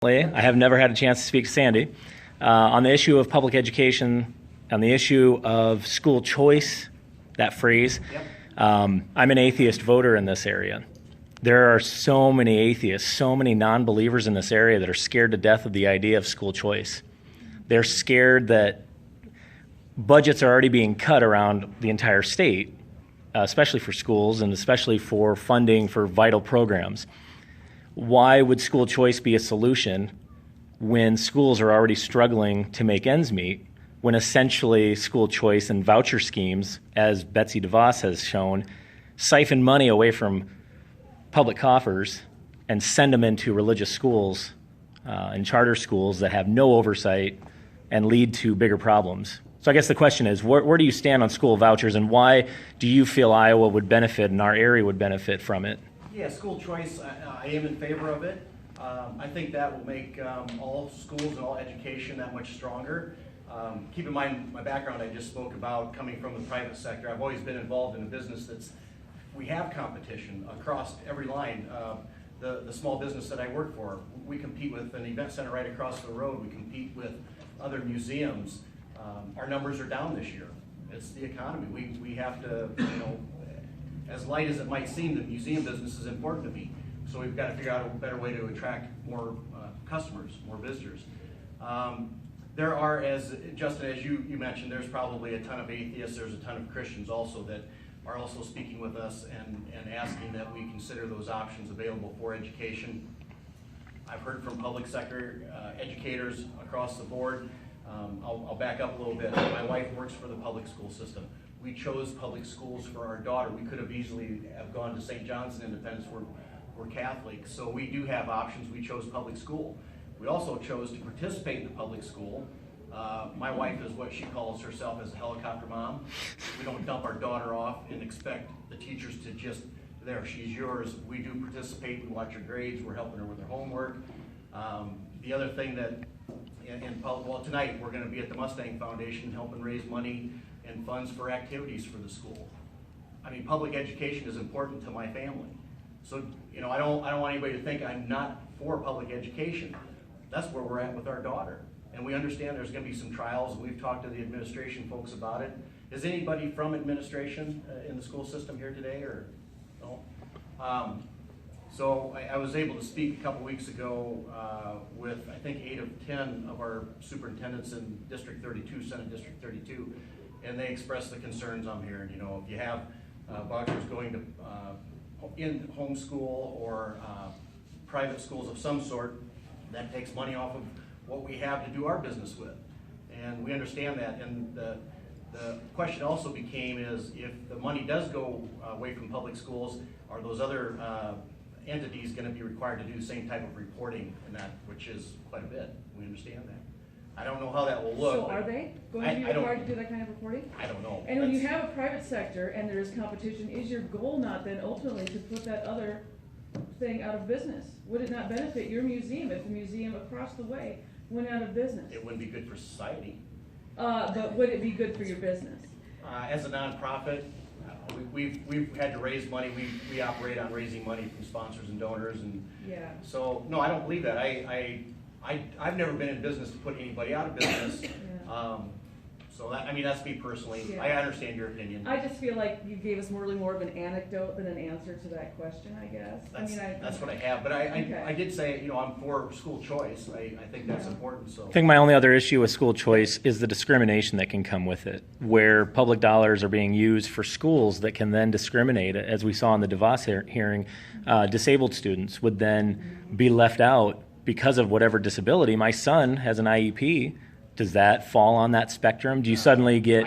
I have never had a chance to speak to Sandy. On the issue of public education, on the issue of school choice, that phrase, I'm an atheist voter in this area. There are so many atheists, so many non-believers in this area that are scared to death of the idea of school choice. They're scared that budgets are already being cut around the entire state, especially for schools and especially for funding for vital programs. Why would school choice be a solution when schools are already struggling to make ends meet, when essentially school choice and voucher schemes, as Betsy DeVos has shown, siphon money away from public coffers and send them into religious schools and charter schools that have no oversight and lead to bigger problems? So I guess the question is, where do you stand on school vouchers, and why do you feel Iowa would benefit and our area would benefit from it? Yeah, school choice, I am in favor of it. I think that will make all schools and all education that much stronger. Keep in mind, my background I just spoke about coming from the private sector. I've always been involved in a business we have competition across every line. The small business that I work for, we compete with an event center right across the road. We compete with other museums. Our numbers are down this year. It's the economy. We have to, as light as it might seem, the museum business is important to me. So we've got to figure out a better way to attract more customers, more visitors. There are, Justin, as you mentioned, there's probably a ton of atheists. There's a ton of Christians also that are also speaking with us and asking that we consider those options available for education. I've heard from public sector educators across the board. I'll back up a little bit. My wife works for the public school system. We chose public schools for our daughter. We could have easily have gone to St. John's and Independence. We're Catholic, so we do have options. We chose public school. We also chose to participate in the public school. My wife is what she calls herself as a helicopter mom. We don't dump our daughter off and expect the teachers to just, there, she's yours. We do participate and watch her grades. We're helping her with her homework. The other thing that, well, tonight we're going to be at the Mustang Foundation helping raise money and funds for activities for the school. I mean, public education is important to my family. So, I don't want anybody to think I'm not for public education. That's where we're at with our daughter. And we understand there's going to be some trials. We've talked to the administration folks about it. Is anybody from administration in the school system here today, or no? So I was able to speak a couple weeks ago with, I think, 8 of 10 of our superintendents in District 32, Senate District 32, and they expressed the concerns I'm hearing. If you have vouchers going to in homeschool or private schools of some sort, that takes money off of what we have to do our business with. And we understand that. And the question also became is, if the money does go away from public schools, are those other entities going to be required to do the same type of reporting and that, which is quite a bit. We understand that. I don't know how that will look. So are they going to be required to do that kind of reporting? I don't know. And when you have a private sector and there is competition, is your goal not then ultimately to put that other thing out of business? Would it not benefit your museum if the museum across the way went out of business? It wouldn't be good for society. But would it be good for your business? As a nonprofit, we've had to raise money. We operate on raising money from sponsors and donors, and yeah. So no, I don't believe that. I've never been in business to put anybody out of business. Yeah. So that's me personally. Yeah. I understand your opinion. I just feel like you gave us more of an anecdote than an answer to that question, I guess. That's what I have. But I did say, I'm for school choice. I think that's important. So I think my only other issue with school choice is the discrimination that can come with it, where public dollars are being used for schools that can then discriminate, as we saw in the DeVos hearing. Disabled students would then be left out because of whatever disability. My son has an IEP. Does that fall on that spectrum? Do you suddenly get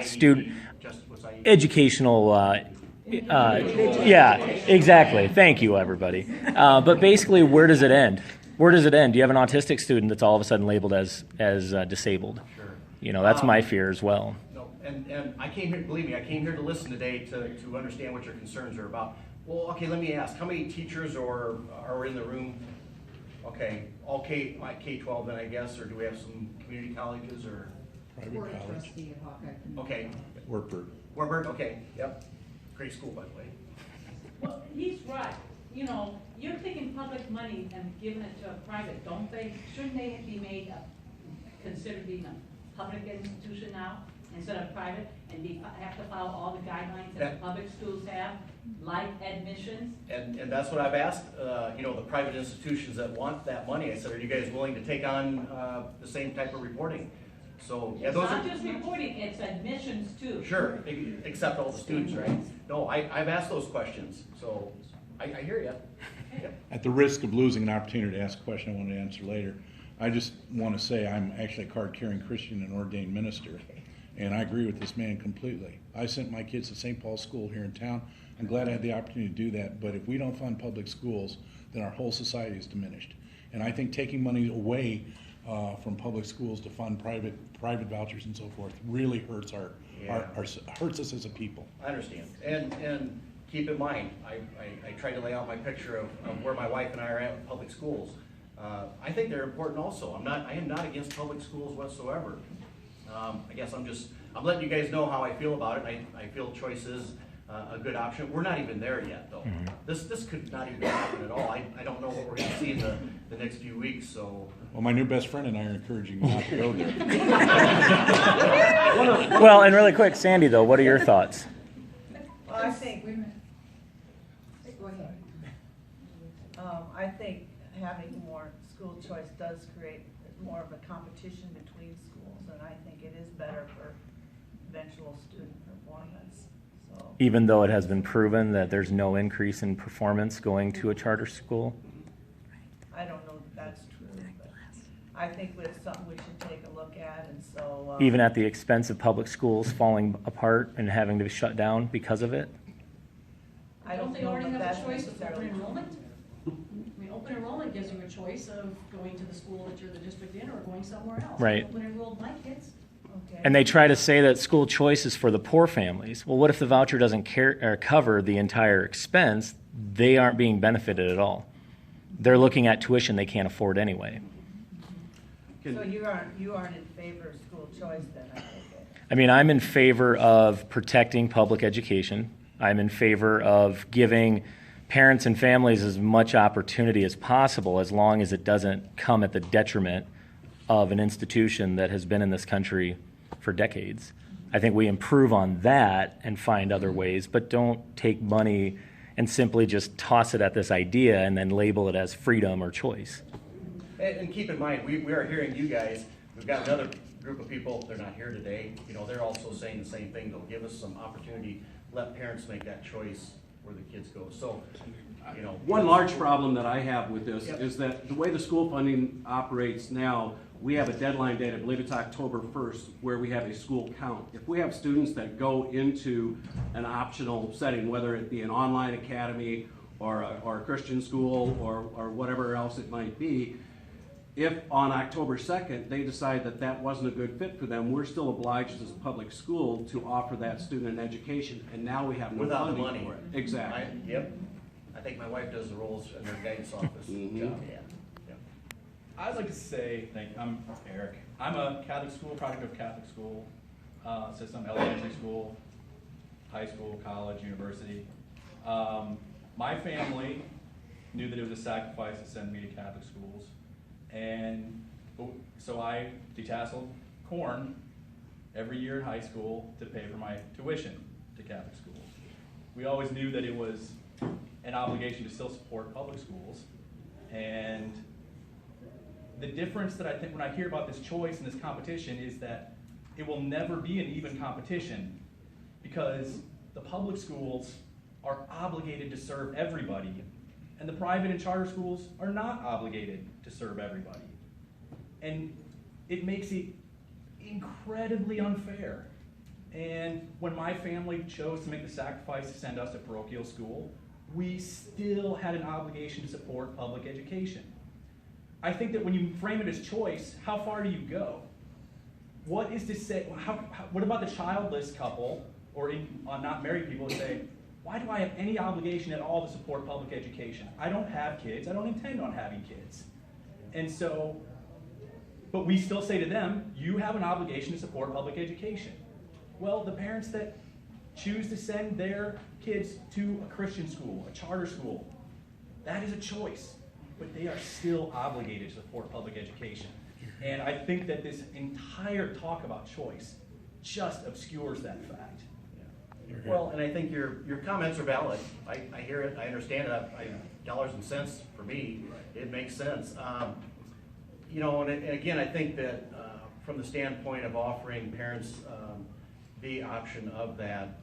educational? Yeah, exactly. Thank you, everybody. But basically, where does it end? Where does it end? Do you have an autistic student that's all of a sudden labeled as disabled? Sure. That's my fear as well. No, and I came here. Believe me, I came here to listen today to understand what your concerns are about. Well, okay, let me ask: how many teachers are in the room? Okay, all K-12 then, I guess, or do we have some community colleges or? Private college. Okay. Wartburg. Wartburg, okay, yep. Great school, by the way. Well, he's right. you know, you're taking public money and giving it to a private, don't they? Shouldn't they be made considered being a public institution now instead of private, and have to follow all the guidelines that the public schools have, like admissions? And that's what I've asked, you know, the private institutions that want that money. I said, are you guys willing to take on the same type of reporting? So, yeah, It's those not are. just reporting, it's admissions too. Sure, accept all the students, right? No, I've asked those questions, so I hear you. At the risk of losing an opportunity to ask a question I want to answer later, I just want to say I'm actually a card-carrying Christian and ordained minister, and I agree with this man completely. I sent my kids to St. Paul's School here in town. I'm glad I had the opportunity to do that, but if we don't fund public schools, then our whole society is diminished. And I think taking money away from public schools to fund private vouchers and so forth really hurts hurts us as a people. I understand, and keep in mind, I tried to lay out my picture of where my wife and I are at with public schools. I think they're important also. I am not against public schools whatsoever. I guess I'm letting you guys know how I feel about it. I feel choice is a good option. We're not even there yet, though. This could not even happen at all. I don't know what we're gonna see in the next few weeks, so. Well, my new best friend and I are encouraging you not to go there. Well, and really quick, Sandy, though, what are your thoughts? Well, I think, go ahead. I think having more school choice does create more of a competition between schools, and I think it is better for eventual student performance, so. Even though it has been proven that there's no increase in performance going to a charter school? I don't know that that's true, but I think it's something we should take a look at, and so. Even at the expense of public schools falling apart and having to shut down because of it? I don't they know already that have that's a choice with open necessarily true. enrollment? I mean, open enrollment gives you a choice of going to the school that you're the district in or going somewhere else. Right. Open enrolled my kids. Okay. And they try to say that school choice is for the poor families. Well, what if the voucher doesn't cover the entire expense? They aren't being benefited at all. They're looking at tuition they can't afford anyway. So you aren't in favor of school choice then, I take it? I mean, I'm in favor of protecting public education. I'm in favor of giving parents and families as much opportunity as possible, as long as it doesn't come at the detriment of an institution that has been in this country for decades. I think we improve on that and find other ways, but don't take money and simply just toss it at this idea and then label it as freedom or choice. And keep in mind, we are hearing you guys. We've got another group of people, they're not here today. You know, they're also saying the same thing. They'll give us some opportunity, let parents make that choice where the kids go. So, you know. One large problem that I have with this Yep. is that the way the school funding operates now, we have a deadline date, I believe it's October 1st, where we have a school count. If we have students that go into an optional setting, whether it be an online academy or a Christian school or whatever else it might be, if on October 2nd they decide that that wasn't a good fit for them, we're still obliged as a public school to offer that student an education, and now we have no Without the funding money. for it. Exactly. Yep. I think my wife does the roles in her guidance office Mhm. job. Yeah. I'd like to say, I'm Eric. I'm a Catholic school, product of Catholic school system, elementary school, high school, college, university. My family knew that it was a sacrifice to send me to Catholic schools. And so I detasseled corn every year in high school to pay for my tuition to Catholic schools. We always knew that it was an obligation to still support public schools. And the difference that I think when I hear about this choice and this competition is that it will never be an even competition, because the public schools are obligated to serve everybody, and the private and charter schools are not obligated to serve everybody. And it makes it incredibly unfair. And when my family chose to make the sacrifice to send us to parochial school, we still had an obligation to support public education. I think that when you frame it as choice, how far do you go? What is to say, what about the childless couple or not married people who say, why do I have any obligation at all to support public education? I don't have kids, I don't intend on having kids. And so, but we still say to them, you have an obligation to support public education. Well, the parents that choose to send their kids to a Christian school, a charter school, That is a choice, but they are still obligated to support public education. And I think that this entire talk about choice just obscures that fact. Well, and I think your comments are valid. I hear it, I understand it. Dollars and cents, for me, it makes sense. You know, and again, I think that from the standpoint of offering parents the option of that,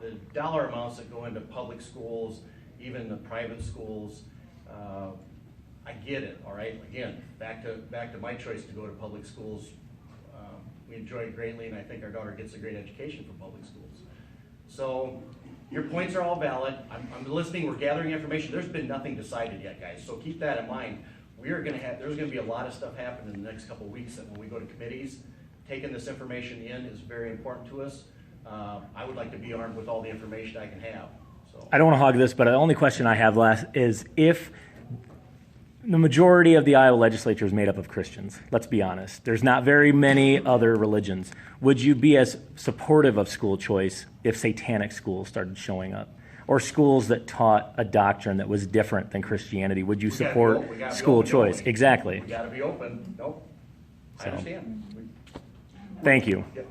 the dollar amounts that go into public schools, even the private schools, I get it, all right? Again, back to my choice to go to public schools. We enjoy it greatly, and I think our daughter gets a great education from public schools. So your points are all valid. I'm listening, we're gathering information. There's been nothing decided yet, guys, so keep that in mind. There's gonna be a lot of stuff happening in the next couple of weeks that when we go to committees, taking this information in is very important to us. I would like to be armed with all the information I can have, so. I don't want to hog this, but the only question I have last is if the majority of the Iowa legislature is made up of Christians, let's be honest. There's not very many other religions. Would you be as supportive of school choice if satanic schools started showing up? Or schools that taught a doctrine that was different than Christianity? Would you support school choice? Exactly. We gotta be open. Nope. I So. understand. Thank you. Yep.